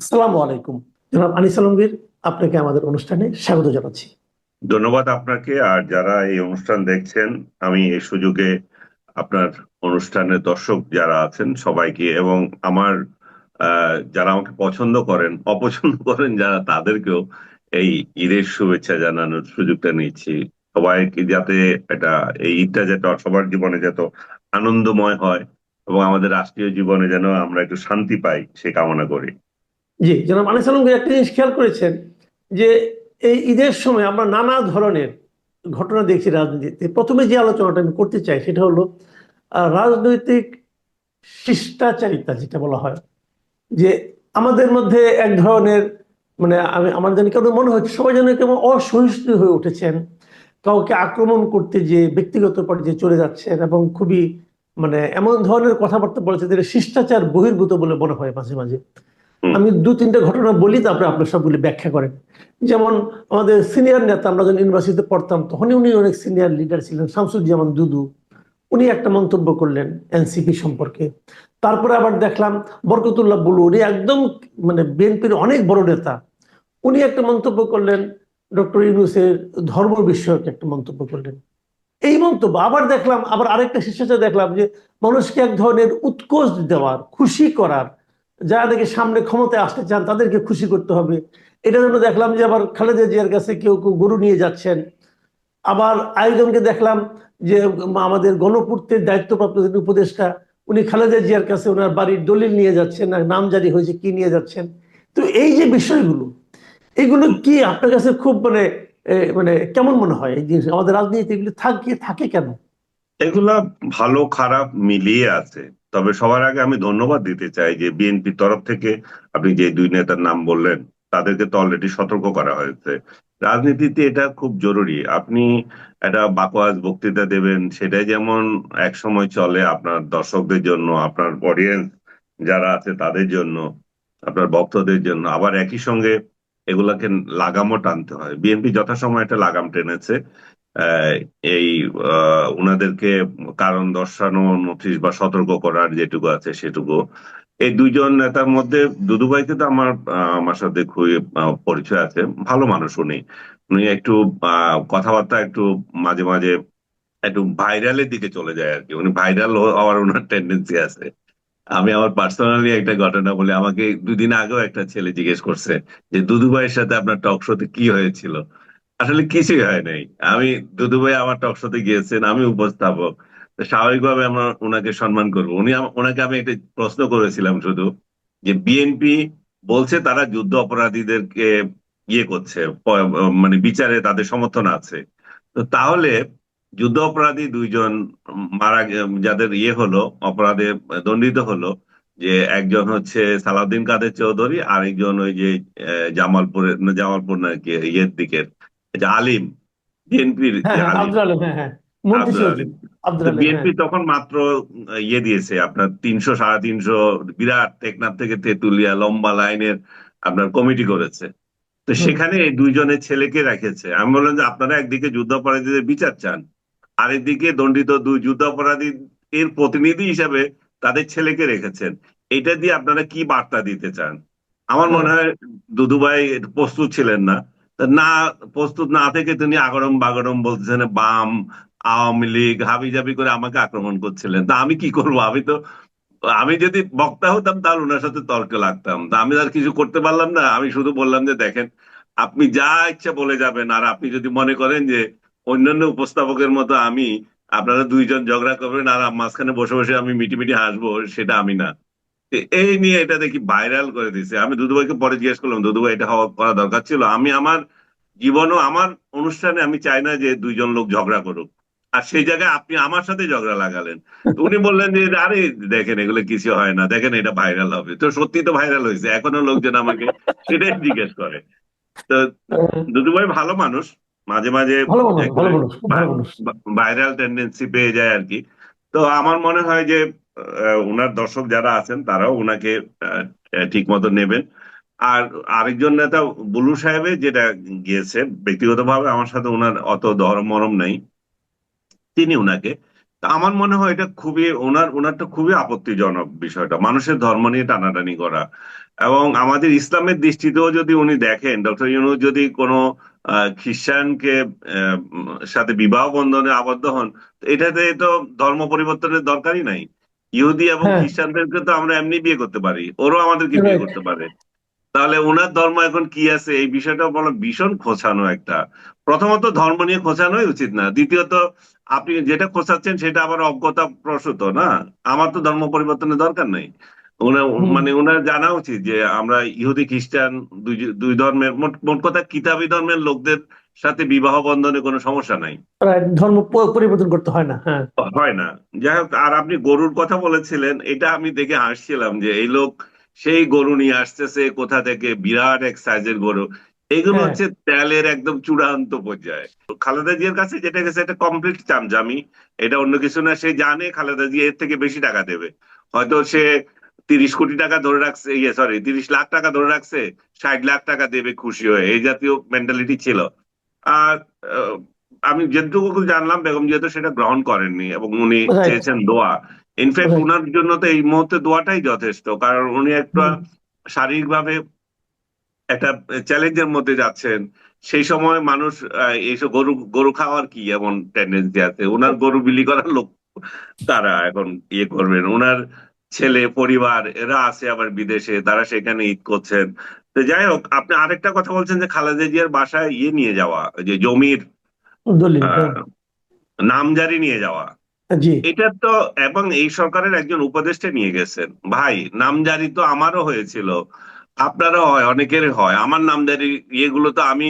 আসসালামু আলাইকুম। জনাব আনিস আলমগীর, আপনাকে আমাদের অনুষ্ঠানে স্বাগত জানাচ্ছি। ধন্যবাদ আপনাকে। আর যারা এই অনুষ্ঠান দেখছেন, আমি এই সুযোগে আপনার অনুষ্ঠানের দর্শক যারা আছেন সবাইকে এবং আমার যারা আমাকে পছন্দ করেন অপছন্দ করেন যারা তাদেরকেও এই ঈদের শুভেচ্ছা জানানোর সুযোগটা নিচ্ছি। সবাইকে যাতে এটা এই ঈদটা যাতে সবার জীবনে যত আনন্দময় হয় এবং আমাদের রাষ্ট্রীয় জীবনে যেন আমরা একটু শান্তি পাই সে কামনা করি। জি, জনাব আনিস আলমগীর, একটা জিনিস খেয়াল করেছেন যে এই ঈদের সময় আমরা নানা ধরনের ঘটনা দেখছি রাজনীতিতে। প্রথমে যে আলোচনাটা আমি করতে চাই সেটা হলো রাজনৈতিক শিষ্টাচারিতা, যেটা বলা হয় যে আমাদের মধ্যে এক ধরনের, মানে আমার জানি কেন মনে হচ্ছে সবাই যেন কেমন অসহিষ্ণু হয়ে উঠেছেন, কাউকে আক্রমণ করতে যে ব্যক্তিগত পর্যায়ে চলে যাচ্ছেন এবং খুবই মানে এমন ধরনের কথাবার্তা বলেছে যেটা শিষ্টাচার বহির্ভূত বলে মনে হয় মাঝে মাঝে। হুম। আমি দু তিনটা ঘটনা বলি, তারপরে আপনার সবগুলি ব্যাখ্যা করেন। যেমন আমাদের সিনিয়র নেতা, আমরা যখন ইউনিভার্সিটিতে পড়তাম তখনই উনি অনেক সিনিয়র লিডার ছিলেন, শামসুজ্জামান দুদু। উনি একটা মন্তব্য করলেন এনসিপি সম্পর্কে। তারপরে আবার দেখলাম বরকতুল্লাহ বুলু, উনি একদম মানে বিএনপির অনেক বড় নেতা, উনি একটা মন্তব্য করলেন ডক্টর ইউনূসের ধর্ম বিষয়ক একটা মন্তব্য করলেন। এই মন্তব্য আবার দেখলাম, আবার আরেকটা শিষ্টাচার দেখলাম যে মানুষকে এক ধরনের উৎকোচ দেওয়ার, খুশি করার, যারা নাকি সামনে ক্ষমতায় আসতে চান তাদেরকে খুশি করতে হবে। এটা জন্য দেখলাম যে আবার খালেদা জিয়ার কাছে কেউ কেউ গরু নিয়ে যাচ্ছেন। আবার আরেকজনকে দেখলাম যে আমাদের গণপূর্তের দায়িত্বপ্রাপ্ত যিনি উপদেষ্টা, উনি খালেদা জিয়ার কাছে ওনার বাড়ির দলিল নিয়ে যাচ্ছেন, না নাম জারি হয়েছে কি নিয়ে যাচ্ছেন। তো এই যে বিষয়গুলো, এগুলো কি আপনার কাছে খুব মানে মানে কেমন মনে হয় এই জিনিস আমাদের রাজনীতি এগুলো থাকে থাকে কেন? এগুলা ভালো খারাপ মিলিয়ে আছে। তবে সবার আগে আমি ধন্যবাদ দিতে চাই যে বিএনপির তরফ থেকে আপনি যে দুই নেতার নাম বললেন তাদেরকে তো অলরেডি সতর্ক করা হয়েছে। রাজনীতিতে এটা খুব জরুরি। আপনি একটা বাকোয়াজ বক্তৃতা দেবেন, সেটাই যেমন এক সময় চলে আপনার দর্শকদের জন্য, আপনার অডিয়েন্স যারা আছে তাদের জন্য, আপনার ভক্তদের জন্য, আবার একই সঙ্গে এগুলাকে লাগামও টানতে হয়। বিএনপি যথাসময়ে একটা লাগাম টেনেছে। আহ, এই উনাদেরকে কারণ দর্শানো, নোটিশ বা সতর্ক করার যেটুকু আছে সেটুকু। এই দুইজন নেতার মধ্যে দুদুভাইকে তো আমার সাথে খুবই পরিচয় আছে। ভালো মানুষ উনি। উনি একটু কথাবার্তা একটু মাঝে মাঝে একটু ভাইরালের দিকে চলে যায় আর কি। উনি ভাইরাল হওয়ার ওনার টেন্ডেন্সি আছে। আমি আমার পার্সোনালি একটা ঘটনা বলি। আমাকে 2 দিন আগেও একটা ছেলে জিজ্ঞেস করছে যে দুদু ভাইয়ের সাথে আপনার টক শোতে কি হয়েছিল। আসলে কিছুই হয় নাই। আমি দুদু ভাই আমার টক শোতে গিয়েছেন, আমি উপস্থাপক। তো স্বাভাবিকভাবে আমরা ওনাকে সম্মান করবো। ওনাকে আমি একটা প্রশ্ন করেছিলাম শুধু, যে বিএনপি বলছে তারা যুদ্ধ অপরাধীদেরকে ইয়ে করছে, মানে বিচারে তাদের সমর্থন আছে। তো তাহলে যুদ্ধ অপরাধী দুইজন যাদের ইয়ে হলো, অপরাধে দণ্ডিত হলো, যে একজন হচ্ছে সালাউদ্দিন কাদের চৌধুরী, আরেকজন ওই যে জামালপুরের না, জামালপুর না কি ইয়ের দিকের যে আলিম, বিএনপির হ্যাঁ যে হ্যাঁ, আলিম, আব্দুল আলিম, হ্যাঁ হ্যাঁ, মন্ত্রী আব্দুল ছিল আলিম। তিনি। আব্দুল তো আলিম, হ্যাঁ। বিএনপি তখন মাত্র ইয়ে দিয়েছে আপনার 300 350, বিরাট টেকনাফ থেকে তেঁতুলিয়া লম্বা লাইনের আপনার কমিটি করেছে। তো হুম। সেখানে এই দুইজনের ছেলেকে রেখেছে। আমি বললাম যে আপনারা একদিকে যুদ্ধাপরাধীদের বিচার চান, আরেকদিকে দণ্ডিত দুই যুদ্ধাপরাধী এর প্রতিনিধি হিসাবে তাদের ছেলেকে রেখেছেন। এটা দিয়ে আপনারা কি বার্তা দিতে চান? আমার হ্যাঁ। মনে হয় দুদুভাই প্রস্তুত ছিলেন না। তা না, প্রস্তুত না থেকে তিনি আগরম বাগরম বলতেছেন, বাম, আওয়ামী লীগ হাবিজাবি করে আমাকে আক্রমণ করছিলেন। তা আমি কি করবো? আমি যদি বক্তা হতাম তাহলে ওনার সাথে তর্কে লাগতাম। তা আমি আর কিছু করতে পারলাম না। আমি শুধু বললাম যে দেখেন, আপনি যা ইচ্ছা বলে যাবেন, আর আপনি যদি মনে করেন যে অন্যান্য উপস্থাপকের মতো আমি, আপনারা দুইজন ঝগড়া করবেন আর মাঝখানে বসে বসে আমি মিটি মিটি হাসবো, সেটা আমি না। এই নিয়ে এটা দেখি ভাইরাল করে দিছে। আমি দুদুভাইকে পরে জিজ্ঞেস করলাম, দুদুভাই এটা হওয়া করা দরকার ছিল? আমি আমার জীবনও আমার অনুষ্ঠানে আমি চাই না যে দুইজন লোক ঝগড়া করুক, আর সেই জায়গায় আপনি আমার সাথে ঝগড়া লাগালেন। তো উনি বললেন যে আরে দেখেন এগুলো কিছু হয় না, দেখেন এটা ভাইরাল হবে। তো সত্যি তো ভাইরাল হয়েছে, এখনো লোকজন আমাকে সেটাই জিজ্ঞেস করে। তো দুদুভাই ভালো মানুষ, মাঝে মাঝে ভালো মানুষ, একটু ভালো মানুষ, খুব ভালো মানুষ। ভাইরাল টেন্ডেন্সি পেয়ে যায় আর কি। তো আমার মনে হয় যে উনার দর্শক যারা আছেন তারাও উনাকে ঠিক মতো নেবেন। আর আরেকজন নেতা বুলু সাহেবের যেটা গিয়েছে, ব্যক্তিগতভাবে আমার সাথে উনার অত দরম মরম নাই, তিনি উনাকে। তা আমার মনে হয় এটা খুবই ওনারটা খুবই আপত্তিজনক বিষয়টা, মানুষের ধর্ম নিয়ে টানাটানি করা। এবং আমাদের ইসলামের দৃষ্টিতেও যদি উনি দেখেন, ডক্টর ইউনূস যদি কোনো খ্রিস্টানকে সাথে বিবাহ বন্ধনে আবদ্ধ হন, তো এটাতে তো ধর্ম পরিবর্তনের দরকারই নাই। ইহুদি এবং হ্যাঁ, খ্রিস্টানদেরকে তো আমরা এমনি বিয়ে করতে পারি, ওরাও আমাদেরকে বিয়ে রাইট। করতে পারে। তাহলে ওনার ধর্ম এখন কি আছে, এই বিষয়টা বলো ভীষণ খোঁচানো একটা। প্রথমত ধর্ম নিয়ে খোঁচানোই উচিত না, দ্বিতীয়ত আপনি যেটা খোঁচাচ্ছেন সেটা আবার অজ্ঞতা প্রসূত না। আমার তো ধর্ম পরিবর্তনের দরকার নাই। ওনার হুম। মানে ওনার জানা উচিত যে আমরা ইহুদি খ্রিস্টান দুই দুই ধর্মের, মোট মোট কথা কিতাবী ধর্মের লোকদের সাথে বিবাহ বন্ধনে কোনো সমস্যা নাই। রাইট, ধর্ম পরিবর্তন করতে হয় না, হ্যাঁ। হয় না। যাই হোক, আর আপনি গরুর কথা বলেছিলেন, এটা আমি দেখে হাসছিলাম যে এই লোক সেই গরু নিয়ে আসতেছে কোথা থেকে, বিরাট এক সাইজের গরু। এগুলো হ্যাঁ। হচ্ছে তেলের একদম চূড়ান্ত পর্যায়ে। খালেদা জিয়ার কাছে যেটা গেছে এটা কমপ্লিট চামচামি, এটা অন্য কিছু না। সে জানে খালেদা জিয়া এর থেকে বেশি টাকা দেবে। হয়তো সে 30 কোটি টাকা ধরে রাখছে, ইয়ে সরি 30 লাখ টাকা ধরে রাখছে, 60 লাখ টাকা দেবে খুশি হয়ে, এই জাতীয় মেন্টালিটি ছিল। আর আহ, আমি যেটুকু জানলাম বেগম জিয়া তো সেটা গ্রহণ করেননি, এবং উনি রাইট। চেয়েছেন দোয়া। In fact right. উনার জন্য তো এই মুহূর্তে দোয়াটাই যথেষ্ট, কারণ উনি একটা হুম। শারীরিকভাবে একটা চ্যালেঞ্জের মধ্যে যাচ্ছেন। সেই সময় মানুষ এইসব গরু গরু খাওয়ার কি এমন টেন্ডেন্সি আছে, ওনার গরু বিলি করার লোক তারা এখন ইয়ে করবেন। ওনার ছেলে পরিবার এরা আছে আবার বিদেশে, তারা সেখানে ঈদ করছেন। তো যাই হোক, আপনি আরেকটা কথা বলছেন যে খালেদা জিয়ার বাসায় ইয়ে নিয়ে যাওয়া, ওই যে জমির দলিল, হ্যাঁ। আহ নামজারি নিয়ে যাওয়া, জি। এটা তো, এবং এই সরকারের একজন উপদেষ্টা নিয়ে গেছেন। ভাই, নামজারি তো আমারও হয়েছিল, আপনারও হয়, অনেকেরই হয়। আমার নামজারি ইয়েগুলো তো আমি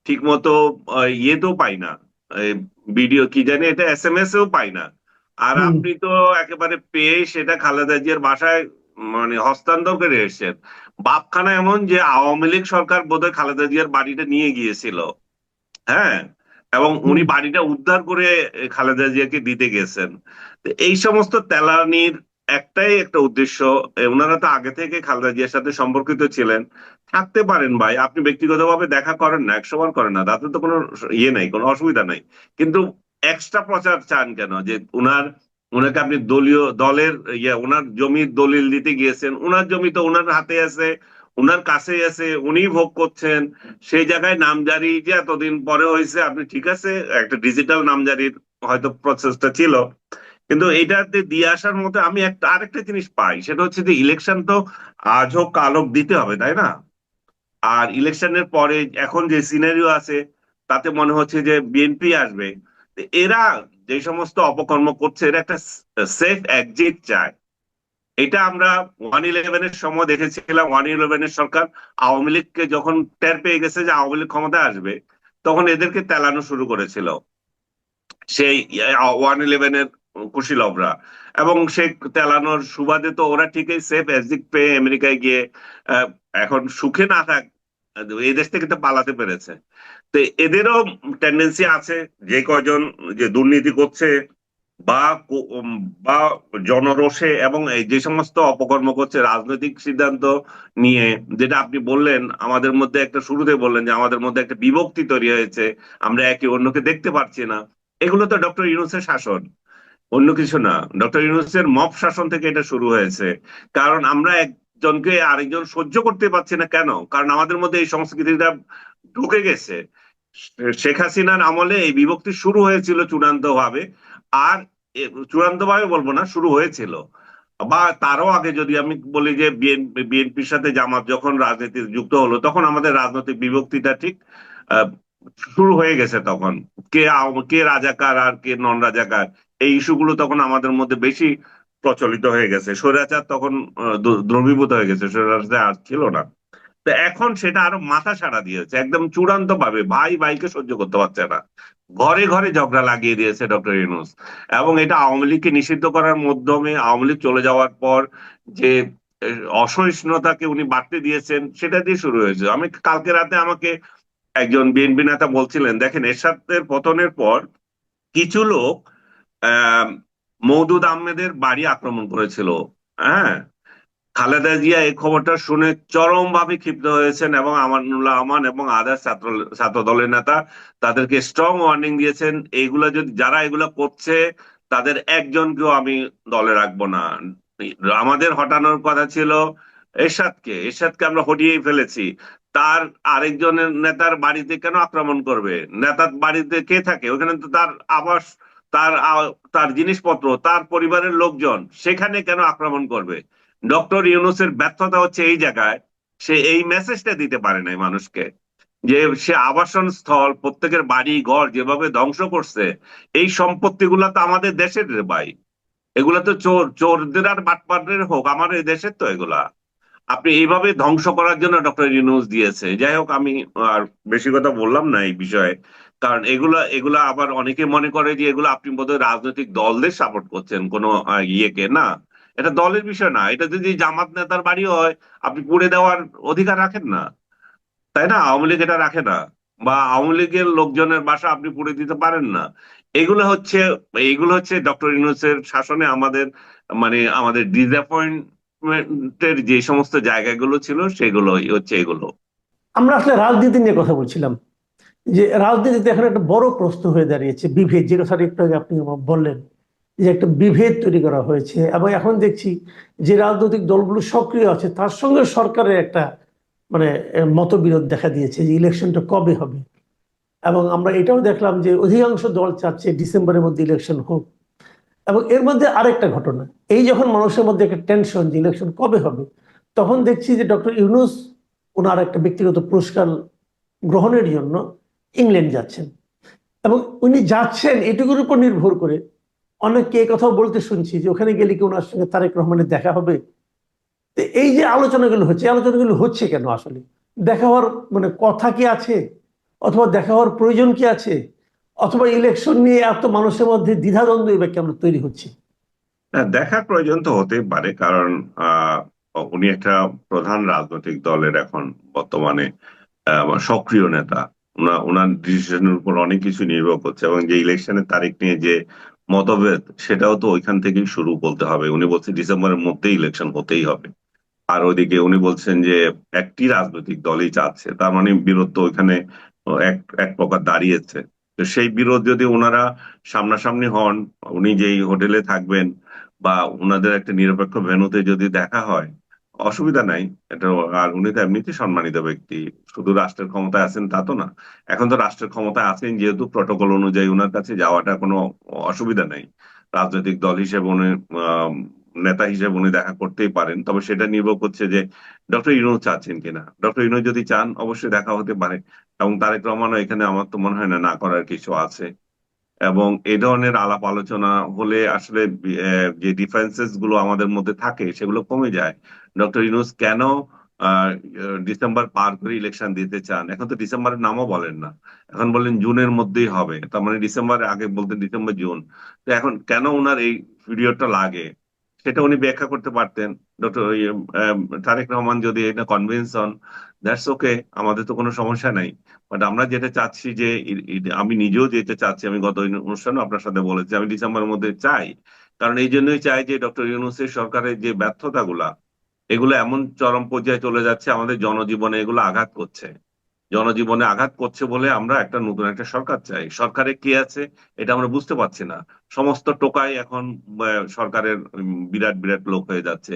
ঠিক মতো ইয়েতেও পাই না, ভিডিও কি জানি এটা SMS এও পাই না। আর হুম। আপনি তো একেবারে পেয়ে সেটা খালেদা জিয়ার বাসায় মানে হস্তান্তর করে এসেছেন। বাপখানা এমন যে আওয়ামী লীগ সরকার বোধহয় খালেদা জিয়ার বাড়িটা নিয়ে গিয়েছিল। হ্যাঁ, এবং হুম। উনি বাড়িটা উদ্ধার করে খালেদা জিয়াকে দিতে গেছেন। তো এই সমস্ত তেলানির একটাই একটা উদ্দেশ্য, ওনারা তো আগে থেকে খালেদা জিয়ার সাথে সম্পর্কিত ছিলেন। থাকতে পারেন ভাই, আপনি ব্যক্তিগতভাবে দেখা করেন না, 100 বার করেন না, তাতে তো কোনো ইয়ে নাই, কোনো অসুবিধা নাই। কিন্তু এক্সট্রা প্রচার চান কেন যে উনাকে আপনি দলের ইয়ে, ওনার জমির দলিল দিতে গিয়েছেন, ওনার জমি তো ওনার হাতে আছে, উনার কাছেই আছে, উনি ভোগ করছেন। সেই জায়গায় নামজারি যে এতদিন পরে হয়েছে, আপনি ঠিক আছে একটা ডিজিটাল নামজারির হয়তো প্রসেসটা ছিল, কিন্তু এইটাতে দিয়ে আসার মতো আমি একটা আরেকটা জিনিস পাই, সেটা হচ্ছে যে ইলেকশন তো আজ হোক কাল হোক দিতে হবে, তাই না? আর ইলেকশনের পরে এখন যে সিনারিও আছে, তাতে মনে হচ্ছে যে বিএনপি আসবে। তো এরা যে সমস্ত অপকর্ম করছে, এরা একটা সেফ এক্সিট চায়। এটা আমরা 1-11-এর সময় দেখেছিলাম। 1-11-এর সরকার আওয়ামী লীগকে যখন টের পেয়ে গেছে যে আওয়ামী লীগ ক্ষমতায় আসবে, তখন এদেরকে তেলানো শুরু করেছিল সেই 1-11-এর কুশীলবরা। এবং সে তেলানোর সুবাদে তো ওরা ঠিকই সেফ এক্সিট পেয়ে আমেরিকায় গিয়ে আহ, এখন সুখে না থাক, এই দেশ থেকে তো পালাতে পেরেছে। তো এদেরও টেন্ডেন্সি আছে, যে কয়জন যে দুর্নীতি করছে বা বা জনরোষে এবং এই যে সমস্ত অপকর্ম করছে রাজনৈতিক সিদ্ধান্ত নিয়ে, যেটা আপনি বললেন আমাদের মধ্যে একটা, শুরুতে বললেন যে আমাদের মধ্যে একটা বিভক্তি তৈরি হয়েছে, আমরা একে অন্যকে দেখতে পারছি না। এগুলো তো ডক্টর ইউনূসের শাসন, অন্য কিছু না। ডক্টর ইউনূসের মব শাসন থেকে এটা শুরু হয়েছে। কারণ আমরা একজনকে আরেকজন সহ্য করতে পারছি না, কেন? কারণ আমাদের মধ্যে এই সংস্কৃতিটা ঢুকে গেছে। শেখ হাসিনার আমলে এই বিভক্তি শুরু হয়েছিল চূড়ান্ত ভাবে। আর চূড়ান্ত ভাবে বলবো না, শুরু হয়েছিল। বা তারও আগে যদি আমি বলি যে বিএনপির সাথে জামাত যখন রাজনীতি যুক্ত হলো, তখন আমাদের রাজনৈতিক বিভক্তিটা ঠিক আহ, শুরু হয়ে গেছে তখন। কে রাজাকার আর কে নন রাজাকার, এই ইস্যুগুলো তখন আমাদের মধ্যে বেশি প্রচলিত হয়ে গেছে। স্বৈরাচার তখন দ্রবীভূত হয়ে গেছে, স্বৈরাচার আর ছিল না। তো এখন সেটা আরো মাথা ছাড়া দিয়েছে, একদম চূড়ান্ত ভাবে ভাই ভাইকে সহ্য করতে পারছে না। ঘরে ঘরে ঝগড়া লাগিয়ে দিয়েছে ডক্টর ইউনূস। এবং এটা আওয়ামী লীগকে নিষিদ্ধ করার মাধ্যমে, আওয়ামী লীগ চলে যাওয়ার পর যে অসহিষ্ণুতাকে উনি বাড়তে দিয়েছেন, সেটা দিয়ে শুরু হয়েছে। আমি কালকে রাতে আমাকে একজন বিএনপি নেতা বলছিলেন, দেখেন এরশাদের পতনের পর কিছু লোক আহ মওদুদ আহমেদের বাড়ি আক্রমণ করেছিল। হ্যাঁ, খালেদা জিয়া এই খবরটা শুনে চরমভাবে ক্ষিপ্ত হয়েছেন, এবং আমানুল্লাহ আমান এবং আদার ছাত্র দলের নেতা তাদেরকে স্ট্রং ওয়ার্নিং দিয়েছেন, এইগুলা যদি, যারা এগুলা করছে তাদের একজনকেও আমি দলে রাখবো না। আমাদের হটানোর কথা ছিল এরশাদকে আমরা হটিয়েই ফেলেছি। তার আরেকজনের নেতার বাড়িতে কেন আক্রমণ করবে? নেতার বাড়িতে কে থাকে? ওখানে তো তার আবাস, তার জিনিসপত্র, তার পরিবারের লোকজন, সেখানে কেন আক্রমণ করবে? ডক্টর ইউনূসের ব্যর্থতা হচ্ছে এই জায়গায়, সে এই মেসেজটা দিতে পারে নাই মানুষকে, যে সে আবাসন স্থল, প্রত্যেকের বাড়ি ঘর যেভাবে ধ্বংস করছে, এই সম্পত্তিগুলা তো আমাদের দেশের রে ভাই। এগুলা তো চোরদের আর বাটপারদের হোক, আমাদের দেশের তো এগুলা। আপনি এইভাবে ধ্বংস করার জন্য ডক্টর ইউনূস দিয়েছে। যাই হোক, আমি আর বেশি কথা বললাম না এই বিষয়ে, কারণ এগুলা আবার অনেকে মনে করে যে এগুলো আপনি বোধহয় রাজনৈতিক দলদের সাপোর্ট করছেন, কোনো ইয়েকে না। এটা দলের বিষয় না, এটা যদি জামাত নেতার বাড়ি হয়, আপনি পুড়ে দেওয়ার অধিকার রাখেন না, তাই না? আওয়ামী লীগ এটা রাখে না। বা আওয়ামী লীগের লোকজনের বাসা আপনি পুড়ে দিতে পারেন না। এগুলো হচ্ছে এগুলো হচ্ছে ডক্টর ইউনূসের শাসনে আমাদের, মানে আমাদের ডিসঅ্যাপয়েন্টমেন্টের যে সমস্ত জায়গাগুলো ছিল, সেগুলোই হচ্ছে এগুলো। আমরা আসলে রাজনীতি নিয়ে কথা বলছিলাম, যে রাজনীতিতে এখন একটা বড় প্রশ্ন হয়ে দাঁড়িয়েছে বিভেদ, যে কথাটা একটু আগে আপনি বললেন, যে একটা বিভেদ তৈরি করা হয়েছে। এবং এখন দেখছি যে রাজনৈতিক দলগুলো সক্রিয় আছে তার সঙ্গে সরকারের একটা মানে মতবিরোধ দেখা দিয়েছে যে ইলেকশনটা কবে হবে। এবং আমরা এটাও দেখলাম যে অধিকাংশ দল চাচ্ছে ডিসেম্বরের মধ্যে ইলেকশন হোক। এবং এর মধ্যে আরেকটা ঘটনা, এই যখন মানুষের মধ্যে একটা টেনশন যে ইলেকশন কবে হবে, তখন দেখছি যে ডক্টর ইউনূস ওনার একটা ব্যক্তিগত পুরস্কার গ্রহণের জন্য ইংল্যান্ড যাচ্ছেন। এবং উনি যাচ্ছেন এটুকুর উপর নির্ভর করে অনেককে এই কথাও বলতে শুনছি যে ওখানে গেলে কি ওনার সঙ্গে তারেক রহমানের দেখা হবে। তো এই যে আলোচনাগুলো হচ্ছে, এই আলোচনাগুলো হচ্ছে কেন আসলে? দেখা হওয়ার মানে কথা কি আছে, অথবা দেখা হওয়ার প্রয়োজন কি আছে, অথবা ইলেকশন নিয়ে এত মানুষের মধ্যে দ্বিধাদ্বন্দ্ব এবার কেমন তৈরি হচ্ছে? হ্যাঁ, দেখার প্রয়োজন তো হতেই পারে, কারণ আহ উনি একটা প্রধান রাজনৈতিক দলের এখন বর্তমানে সক্রিয় নেতা। ওনার ডিসিশনের উপর অনেক কিছু নির্ভর করছে, এবং যে ইলেকশনের তারিখ নিয়ে যে মতভেদ, সেটাও তো ওইখান থেকেই শুরু বলতে হবে। উনি বলছেন ডিসেম্বরের মধ্যেই ইলেকশন হতেই হবে। আর ওইদিকে উনি বলছেন যে একটি রাজনৈতিক দলই চাচ্ছে, তার মানে বিরোধ তো ওইখানে এক এক প্রকার দাঁড়িয়েছে। তো সেই বিরোধ যদি ওনারা সামনাসামনি হন, উনি যেই হোটেলে থাকবেন বা ওনাদের একটা নিরপেক্ষ ভেন্যুতে যদি দেখা হয়, অসুবিধা নাই। এটা, আর উনি তো এমনিতে সম্মানিত ব্যক্তি, শুধু রাষ্ট্রের ক্ষমতায় আছেন তা তো না। এখন তো রাষ্ট্রের ক্ষমতায় আছেন যেহেতু, প্রটোকল অনুযায়ী ওনার কাছে যাওয়াটা কোনো অসুবিধা নেই। রাজনৈতিক দল হিসেবে উনি, নেতা হিসেবে উনি দেখা করতেই পারেন, তবে সেটা নির্ভর করছে যে ডক্টর ইউনূস চাচ্ছেন কিনা। ডক্টর ইউনূস যদি চান, অবশ্যই দেখা হতে পারে। এবং তারেক রহমানও এখানে আমার তো মনে হয় না না করার কিছু আছে। এবং এই ধরনের আলাপ আলোচনা হলে আসলে যে ডিফারেন্সেস গুলো আমাদের মধ্যে থাকে সেগুলো কমে যায়। ডক্টর ইউনূস কেন আহ, ডিসেম্বর পার করে ইলেকশন দিতে চান? এখন তো ডিসেম্বরের নামও বলেন না, এখন বলেন জুনের মধ্যেই হবে। তার মানে ডিসেম্বরের আগে বলতেন ডিসেম্বর জুন। তো এখন কেন ওনার এই পিরিয়ডটা লাগে, সেটা উনি ব্যাখ্যা করতে পারতেন। ডক্টর তারেক রহমান যদি এটা কনভিন্স হন, দ্যাটস ওকে, আমাদের তো কোনো সমস্যা নাই। বাট আমরা যেটা চাচ্ছি যে আমি নিজেও যেটা চাচ্ছি, আমি গত অনুষ্ঠানে আপনার সাথে বলেছি, আমি ডিসেম্বরের মধ্যে চাই। কারণ এই জন্যই চাই যে ডক্টর ইউনূসের সরকারের যে ব্যর্থতাগুলা, এগুলো এমন চরম পর্যায়ে চলে যাচ্ছে, আমাদের জনজীবনে এগুলো আঘাত করছে। জনজীবনে আঘাত করছে বলে আমরা একটা নতুন একটা সরকার চাই। সরকারে কে আছে এটা আমরা বুঝতে পারছি না। সমস্ত টোকাই এখন সরকারের বিরাট বিরাট লোক হয়ে যাচ্ছে,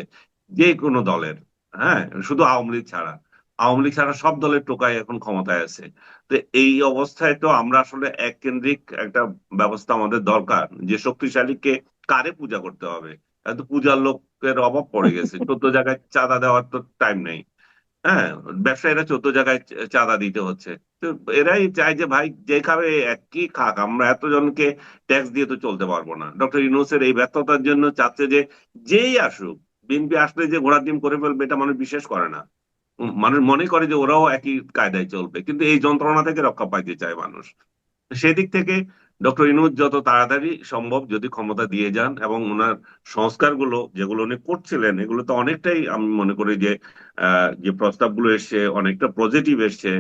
যে কোনো দলের। হ্যাঁ, শুধু আওয়ামী লীগ ছাড়া, আওয়ামী লীগ ছাড়া সব দলের টোকাই এখন ক্ষমতায় আছে। তো এই অবস্থায় তো আমরা আসলে এক কেন্দ্রিক একটা ব্যবস্থা আমাদের দরকার, যে শক্তিশালীকে কারে পূজা করতে হবে। এত পূজার লোকের অভাব পড়ে গেছে, 14 জায়গায় চাঁদা দেওয়ার তো টাইম নেই। হ্যাঁ, ব্যবসায়ীরা 14 জায়গায় চাঁদা দিতে হচ্ছে। তো এরাই চায় যে ভাই যে খাবে একই খাক, আমরা এতজনকে ট্যাক্স দিয়ে তো চলতে পারবো না। ডক্টর ইউনূসের এই ব্যর্থতার জন্য চাচ্ছে যে যেই আসুক, বিএনপি আসলে যে ঘোড়ার ডিম করে ফেলবে এটা মানুষ বিশ্বাস করে না। মানুষ মনে করে যে ওরাও একই কায়দায় চলবে, কিন্তু এই যন্ত্রণা থেকে রক্ষা পাইতে চায় মানুষ। সেদিক থেকে ডক্টর ইউনূস যত তাড়াতাড়ি সম্ভব যদি ক্ষমতা দিয়ে যান, এবং ওনার সংস্কারগুলো যেগুলো উনি করছিলেন, এগুলো তো অনেকটাই আমি মনে করি যে যে প্রস্তাবগুলো এসছে অনেকটা পজিটিভ এসছে।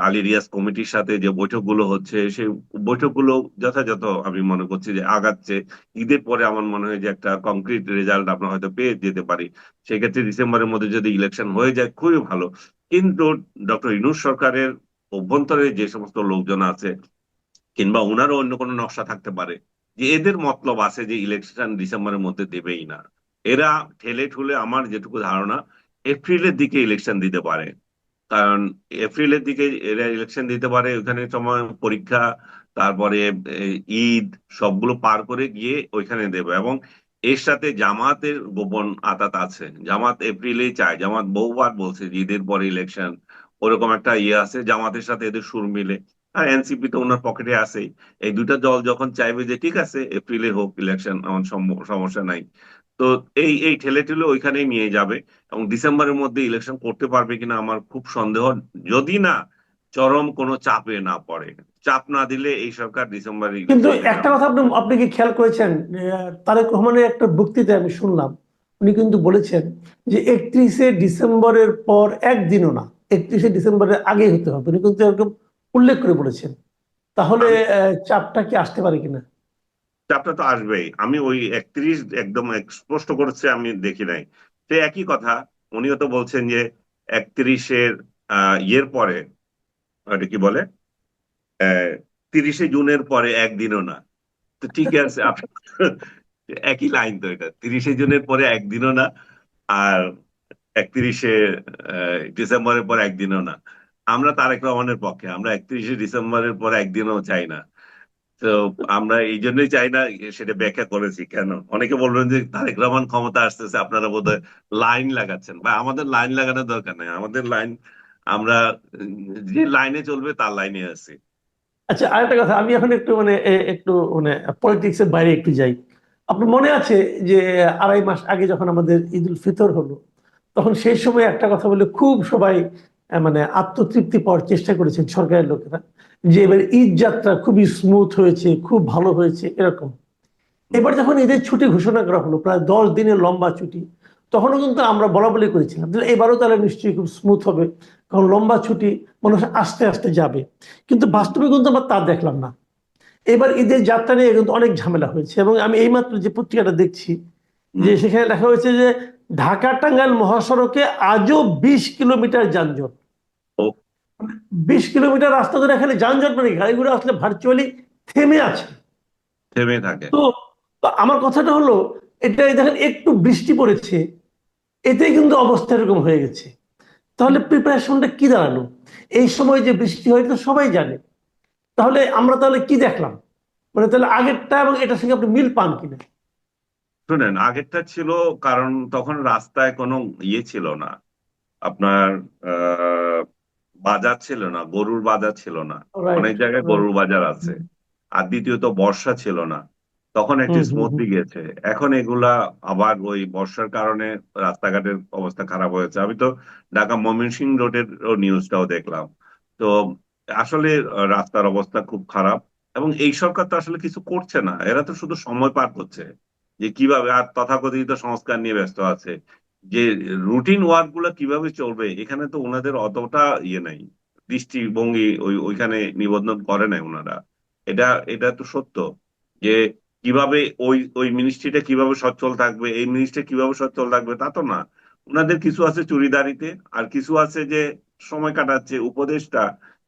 আলী রিয়াজ কমিটির সাথে যে বৈঠকগুলো হচ্ছে, সেই বৈঠকগুলো যথাযথ আমি মনে করছি যে আগাচ্ছে। ঈদের পরে আমার মনে হয় যে একটা কংক্রিট রেজাল্ট আমরা হয়তো পেয়ে যেতে পারি। সেক্ষেত্রে ডিসেম্বরের মধ্যে যদি ইলেকশন হয়ে যায় খুবই ভালো। কিন্তু ডক্টর ইউনূস সরকারের অভ্যন্তরে যে সমস্ত লোকজন আছে, কিংবা ওনারও অন্য কোনো নকশা থাকতে পারে, যে এদের মতলব আছে যে ইলেকশন ডিসেম্বরের মধ্যে দেবেই না। এরা ঠেলে ঠুলে, আমার যেটুকু ধারণা, এপ্রিলের দিকে ইলেকশন দিতে পারে। কারণ এপ্রিলের দিকে এরা ইলেকশন দিতে পারে, ওইখানে সময় পরীক্ষা, তারপরে ঈদ সবগুলো পার করে গিয়ে ওইখানে দেবে। এবং এর সাথে জামাতের গোপন আতাত আছে। জামাত এপ্রিলেই চায়, জামাত বহুবার বলছে যে ঈদের পরে ইলেকশন, ওরকম একটা ইয়ে আছে জামাতের সাথে এদের সুর মিলে। আর এনসিপি তো ওনার পকেটে আছেই। এই দুইটা দল যখন চাইবে যে ঠিক আছে এপ্রিলে হোক ইলেকশন, আমার সমস্যা নাই, তো এই এই ঠেলে ঠেলে ওইখানেই নিয়ে যাবে। এবং ডিসেম্বরের মধ্যে ইলেকশন করতে পারবে কিনা আমার খুব সন্দেহ, যদি না চরম কোনো চাপে না পড়ে। চাপ না দিলে এই সরকার ডিসেম্বরে কিন্তু ইলেকশন দিতে একটা হবে। কথা আপনি কি খেয়াল করেছেন, তারেক রহমানের একটা বক্তৃতায় আমি শুনলাম, উনি কিন্তু বলেছেন যে 31শে ডিসেম্বরের পর একদিনও না, 31শে ডিসেম্বরের আগে হতে হবে, উনি কিন্তু এরকম উল্লেখ করে বলেছেন। তাহলে আমি চাপটা কি আসতে পারে কিনা? চাপটা তো আসবেই। আমি ওই 31 একদম স্পষ্ট করেছে আমি দেখি নাই। সে একই কথা, উনিও তো বলছেন যে 31-এর ইয়ের পরে, ওটা কি বলে, 30শে জুনের পরে একদিনও না। তো ঠিক আছে একই লাইন তো, এটা 30শে জুনের পরে একদিনও না, আর 31শে ডিসেম্বরের পর একদিনও না। আমরা তারেক রহমানের পক্ষে, আমরা 31শে ডিসেম্বরের পর একদিনও চাই না। তো আমরা এই জন্যই চাই না, সেটা ব্যাখ্যা করেছি কেন। অনেকে বলবেন যে তারেক রহমান ক্ষমতা আসতেছে, আপনারা বোধহয় লাইন লাগাচ্ছেন, বা আমাদের লাইন লাগানোর দরকার নেই। আমাদের লাইন, আমরা যে লাইনে চলবে তার লাইনে আছি। আচ্ছা, আরেকটা কথা, আমি এখন একটু একটু পলিটিক্স এর বাইরে একটু যাই। আপনার মনে আছে যে 2.5 মাস আগে যখন আমাদের ঈদ উল ফিতর হলো, তখন সেই সময় একটা কথা বলে খুব সবাই আত্মতৃপ্তি পাওয়ার চেষ্টা করেছেন সরকারের লোকেরা, যে এবার ঈদ যাত্রা খুবই স্মুথ হয়েছে, খুব ভালো হয়েছে এরকম। হুম। এবার যখন ঈদের ছুটি ঘোষণা করা হলো, প্রায় 10 দিনের লম্বা ছুটি, তখনও কিন্তু আমরা বলা বলি করেছিলাম যে এবারও তাহলে নিশ্চয়ই খুব স্মুথ হবে, কারণ লম্বা ছুটি মানুষ আস্তে আস্তে যাবে। কিন্তু বাস্তবে কিন্তু আমরা তা দেখলাম না। এবার ঈদের যাত্রা নিয়ে কিন্তু অনেক ঝামেলা হয়েছে, এবং আমি এইমাত্র যে পত্রিকাটা দেখছি, যে হুম। সেখানে লেখা হয়েছে যে ঢাকা টাঙ্গাইল মহাসড়কে আজও 20 কিলোমিটার যানজট। ও, 20 কিলোমিটার রাস্তা ধরে এখানে যানজট, মানে গাড়িগুলো আসলে ভার্চুয়ালি থেমে আছে। থেমে থাকে। তো তো আমার কথাটা হলো, এটা দেখেন একটু বৃষ্টি পড়েছে, এতেই কিন্তু অবস্থা এরকম হয়ে গেছে। তাহলে প্রিপারেশনটা কি দাঁড়ালো? এই সময় যে বৃষ্টি হয় তো সবাই জানে। তাহলে আমরা তাহলে কি দেখলাম? মানে তাহলে আগেরটা এবং এটার সঙ্গে আপনি মিল পান কিনা? শুনেন, আগেরটা ছিল কারণ তখন রাস্তায় কোনো ইয়ে ছিল না, আপনার আহ বাজার ছিল না, গরুর বাজার ছিল না। রাইট, অনেক জায়গায় রাইট। গরুর বাজার আছে। আর দ্বিতীয়ত বর্ষা ছিল না, তখন একটু হুম, হুম, হুম। স্মুথলি গেছে। এখন এগুলা আবার ওই বর্ষার কারণে রাস্তাঘাটের অবস্থা খারাপ হয়েছে। আমি তো ঢাকা ময়মনসিংহ রোডের নিউজটাও দেখলাম। তো আসলে রাস্তার অবস্থা খুব খারাপ। এবং এই সরকার তো আসলে কিছু করছে না, এরা তো শুধু সময় পার করছে যে কিভাবে, আর তথাকথিত সংস্কার নিয়ে ব্যস্ত আছে। যে রুটিন ওয়ার্ক গুলা কিভাবে চলবে, এখানে তো ওনাদের অতটা ইয়ে নাই, দৃষ্টিভঙ্গি ওইখানে নিবন্ধন করে নাই ওনারা। এটা এটা তো সত্য যে কিভাবে ওই ওই মিনিস্ট্রিটা কিভাবে সচ্ছল থাকবে, এই মিনিস্ট্রি কিভাবে সচ্ছল থাকবে, তা তো না। ওনাদের কিছু আছে চুরিদারিতে, আর কিছু আছে যে সময় কাটাচ্ছে, উপদেশটা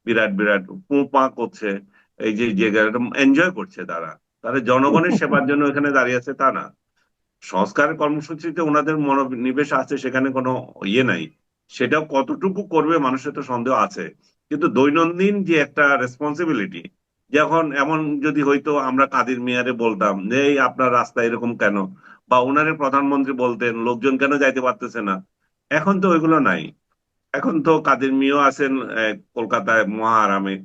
বিরাট বিরাট পোঁ করছে। এই যে যে এনজয় করছে তারা, তারা জনগণের সেবার জন্য এখানে দাঁড়িয়ে আছে তা না। সংস্কারের কর্মসূচিতে ওনাদের মনোনিবেশ আছে, সেখানে কোনো ইয়ে নাই। সেটাও কতটুকু করবে মানুষের তো সন্দেহ আছে। কিন্তু দৈনন্দিন যে একটা রেসপন্সিবিলিটি, যখন এমন যদি হয়তো আমরা কাদের মিয়ারে বলতাম যে এই আপনার রাস্তা এরকম কেন, বা ওনারে প্রধানমন্ত্রী বলতেন লোকজন কেন যাইতে পারতেছে না। এখন তো ওইগুলো নাই। এখন তো কাদের মিয়াও আছেন কলকাতায় মহাআরামে,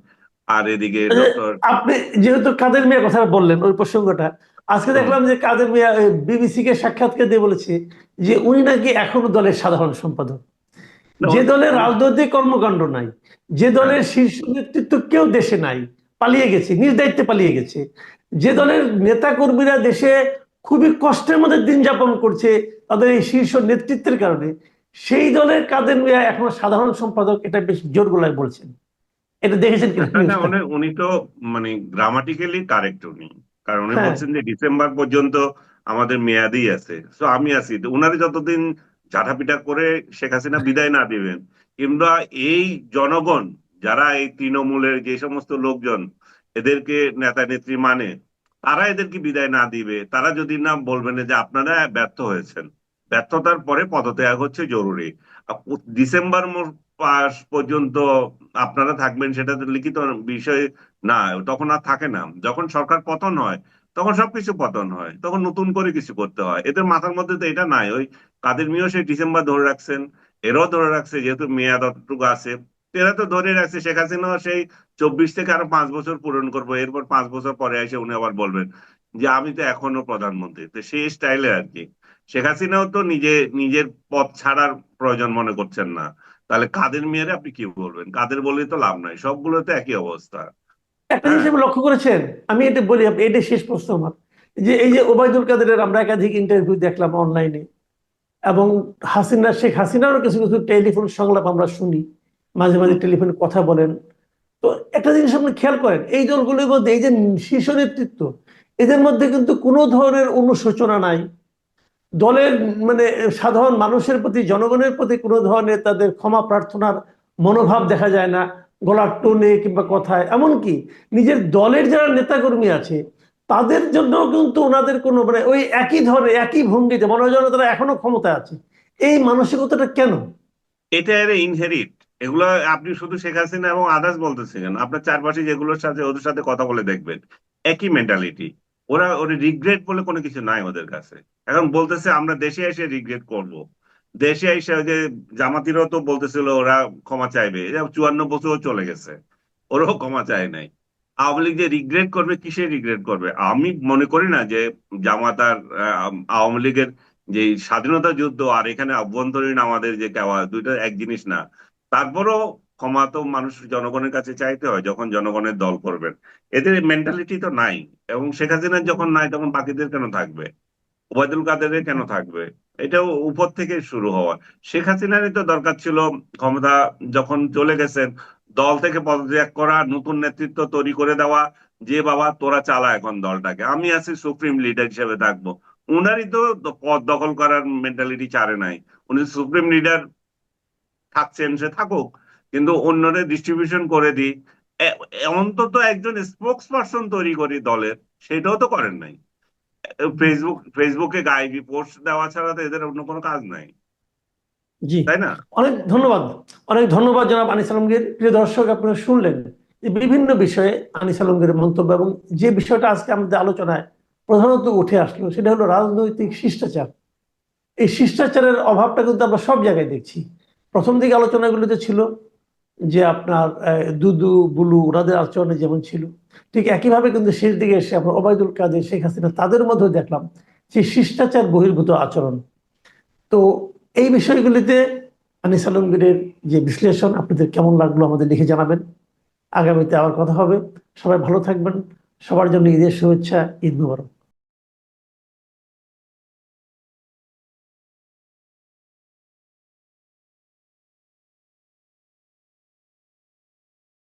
আর এদিকে এই যে ডক্টর। আপনি যেহেতু কাদের মিয়ার কথা বললেন ওই প্রসঙ্গটা, আজকে দেখলাম যে কাদের মিয়া বিবিসি কে সাক্ষাৎকার দিয়ে বলেছে যে উনি নাকি এখনো দলের সাধারণ সম্পাদক। যে দলের রাজনৈতিক কর্মকাণ্ড নাই, যে হ্যাঁ, দলের শীর্ষ নেতৃত্ব কেউ দেশে নাই, পালিয়ে গেছে, নিজ দায়িত্বে পালিয়ে গেছে, যে দলের নেতা কর্মীরা দেশে খুবই কষ্টের মধ্যে দিন যাপন করছে তাদের এই শীর্ষ নেতৃত্বের কারণে, সেই দলের কাদের মিয়া এখনো সাধারণ সম্পাদক, এটা বেশ জোর গলায় বলছেন। এটা দেখেছেন কিনা না না, নিউজটা? উনি তো মানে গ্রামাটিক্যালি কারেক্ট উনি। কারণ উনি হ্যাঁ। বলছেন যে ডিসেম্বর পর্যন্ত আমাদের মেয়াদই আছে, তো আমি আছি, তো উনারে যতদিন ঝাঁটাপিটা করে শেখ হাসিনা বিদায় না দিবেন, কিংবা এই জনগণ যারা এই তৃণমূলের যে সমস্ত লোকজন এদেরকে নেতা নেত্রী মানে, তারা এদেরকে বিদায় না দিবে, তারা যদি না বলবেন যে আপনারা ব্যর্থ হয়েছেন, ব্যর্থতার পরে পদত্যাগ হচ্ছে জরুরি। ডিসেম্বর মাস পর্যন্ত আপনারা থাকবেন সেটা তো লিখিত বিষয় না, তখন আর থাকে না। যখন সরকার পতন হয় তখন সবকিছু পতন হয়, তখন নতুন করে কিছু করতে হয়। এদের মাথার মধ্যে তো এটা নাই। ওই কাদের মিয়াও সেই ডিসেম্বর ধরে রাখছেন, এরাও ধরে রাখছে, যেহেতু মেয়াদ অতটুকু আছে এরা তো ধরে রাখছে। শেখ হাসিনাও সেই 24 থেকে আরো 5 বছর পূরণ করবো, এরপর 5 বছর পরে এসে উনি আবার বলবেন যে আমি তো এখনো প্রধানমন্ত্রী। তো সেই স্টাইলে আর কি। শেখ হাসিনাও তো নিজের পদ ছাড়ার প্রয়োজন মনে করছেন না। তাহলে কাদের মেয়েরে আপনি কি বলবেন? কাদের বলেই তো লাভ নাই, সবগুলো তো একই অবস্থা। একটা জিনিস হ্যাঁ, আপনি লক্ষ্য করেছেন, আমি এটা বলি, এটা শেষ প্রশ্ন আমার, যে এই যে ওবায়দুল কাদেরের আমরা একাধিক ইন্টারভিউ দেখলাম অনলাইনে, এবং শেখ হাসিনারও কিছু কিছু টেলিফোন সংলাপ আমরা শুনি, মাঝে মাঝে টেলিফোনে কথা বলেন। তো একটা জিনিস আপনি খেয়াল করেন, এই দলগুলোর মধ্যে এই যে শীর্ষ নেতৃত্ব, এদের মধ্যে কিন্তু কোনো ধরনের অনুশোচনা নাই দলের, মানে সাধারণ মানুষের প্রতি, জনগণের প্রতি কোনো ধরনের তাদের ক্ষমা প্রার্থনার মনোভাব দেখা যায় না, গলার টোনে কিংবা কথায়। এমনকি নিজের দলের যারা নেতাকর্মী আছে তাদের জন্য কিন্তু ওনাদের কোনো, মানে ওই একই ধরনের একই ভঙ্গিতে মনে হয় যেন তারা এখনো ক্ষমতায় আছে। এই মানসিকতাটা কেন? এটা এর ইনহেরিট। এগুলো আপনি শুধু শেখ হাসিনা এবং আদার্স বলতেছেন, আপনার চারপাশে যেগুলোর সাথে ওদের সাথে কথা বলে দেখবেন একই মেন্টালিটি। ওরা রিগ্রেট বলে কোনো কিছু নাই ওদের কাছে। এখন বলতেছে আমরা দেশে এসে রিগ্রেট করব। দেশে এসে ওই যে জামাতিরাও তো বলতেছিল ওরা ক্ষমা চাইবে, 54 বছর চলে গেছে, ওরাও ক্ষমা চায় নাই। আওয়ামী লীগ যে রিগ্রেট করবে, কিসে রিগ্রেট করবে? আমি মনে করি না যে জামাত আর আওয়ামী লীগের যে স্বাধীনতা যুদ্ধ আর এখানে অভ্যন্তরীণ আমাদের যে কেওয়া, দুইটা এক জিনিস না। তারপরও ক্ষমা তো মানুষ জনগণের কাছে চাইতে হয় যখন জনগণের দল করবেন। এদের মেন্টালিটি তো নাই। এবং শেখ হাসিনার যখন নাই তখন বাকিদের কেন থাকবে? ওবায়দুল কাদেরের কেন থাকবে? এটাও উপর থেকে শুরু হওয়া। শেখ হাসিনারই তো দরকার ছিল ক্ষমতা, যখন চলে গেছেন দল থেকে পদত্যাগ করা, নতুন নেতৃত্ব তৈরি করে দেওয়া, যে বাবা তোরা চালা এখন দলটাকে, আমি আছি সুপ্রিম লিডার হিসেবে থাকবো। উনারই তো পদ দখল করার মেন্টালিটি ছাড়ে নাই। উনি সুপ্রিম লিডার থাকছেন, সে থাকুক, কিন্তু অন্যদের ডিস্ট্রিবিউশন করে দিই। অন্তত একজন স্পোক্স পার্সন তৈরি করি দলের, সেটাও তো করেন নাই। ফেসবুকে গাইবি পোস্ট দেওয়া ছাড়া তো এদের অন্য কোনো কাজ নাই, জি, তাই না? অনেক ধন্যবাদ। অনেক ধন্যবাদ জনাব আনিস আলমগীর। প্রিয় দর্শক, আপনারা শুনলেন যে বিভিন্ন বিষয়ে আনিস আলমগীরের মন্তব্য, এবং যে বিষয়টা আজকে আমাদের আলোচনায় প্রধানত উঠে আসলো সেটা হলো রাজনৈতিক শিষ্টাচার। এই শিষ্টাচারের অভাবটা কিন্তু আমরা সব জায়গায় দেখছি। প্রথম দিকে আলোচনাগুলোতে ছিল যে আপনার দুদু বুলু ওনাদের আচরণে যেমন ছিল, ঠিক একইভাবে কিন্তু শেষ দিকে এসে আপনার ওবায়দুল কাদের, শেখ হাসিনা, তাদের মধ্যেও দেখলাম যে শিষ্টাচার বহির্ভূত আচরণ। তো এই বিষয়গুলিতে আনিস আলমগীরের যে বিশ্লেষণ আপনাদের কেমন লাগলো আমাদের লিখে জানাবেন। আগামীতে আবার কথা হবে। সবাই ভালো থাকবেন। সবার জন্য ঈদের শুভেচ্ছা, ঈদ মুবারক।